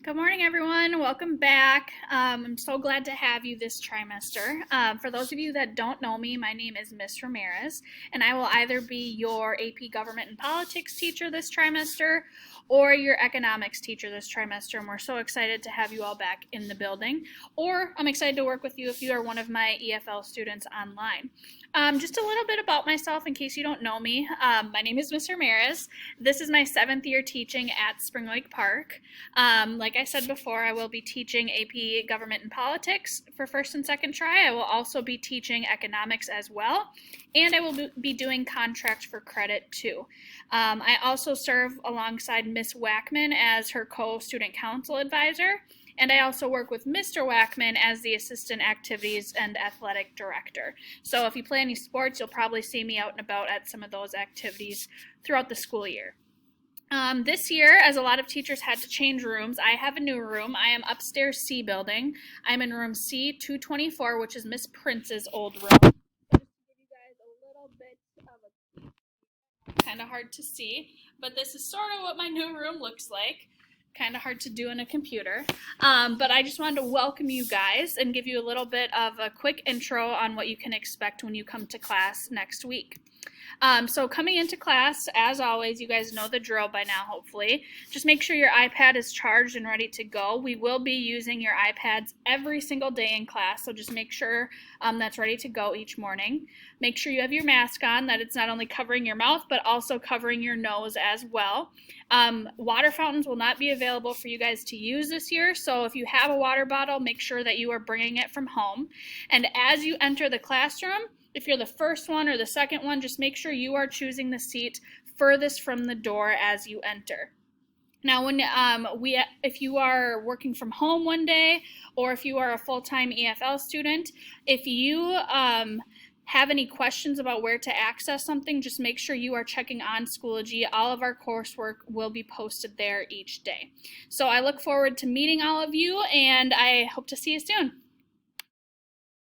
Good morning, everyone. Welcome back. I'm so glad to have you this trimester. For those of you that don't know me, my name is Miss Ramirez, and I will either be your AP Government and Politics teacher this trimester or your economics teacher this trimester, and we're so excited to have you all back in the building. Or I'm excited to work with you if you are one of my EFL students online. Just a little bit about myself in case you don't know me. My name is Miss Ramirez. This is my 7th year teaching at Spring Lake Park. Like I said before, I will be teaching AP Government and Politics for first and second try. I will also be teaching economics as well, and I will be doing contract for credit too. I also serve alongside Miss Wackman as her co-student council advisor, and I also work with Mr. Wackman as the assistant activities and athletic director. So if you play any sports, you'll probably see me out and about at some of those activities throughout the school year. This year, as a lot of teachers had to change rooms, I have a new room. I am upstairs C building. I'm in room C224, which is Miss Prince's old room. Just to give you guys a little bit of a kind of hard to see, but this is sort of what my new room looks like. Kind of hard to do in a computer. But I just wanted to welcome you guys and give you a little bit of a quick intro on what you can expect when you come to class next week. So coming into class, as always, you guys know the drill by now, hopefully. Just make sure your iPad is charged and ready to go. We will be using your iPads every single day in class, so just make sure that's ready to go each morning. Make sure you have your mask on, that it's not only covering your mouth, but also covering your nose as well. Water fountains will not be available for you guys to use this year, so if you have a water bottle, make sure that you are bringing it from home. And as you enter the classroom, if you're the first one or the second one, just make sure you are choosing the seat furthest from the door as you enter. Now, if you are working from home one day, or if you are a full-time EFL student, if you have any questions about where to access something, just make sure you are checking on Schoology. All of our coursework will be posted there each day. So I look forward to meeting all of you, and I hope to see you soon.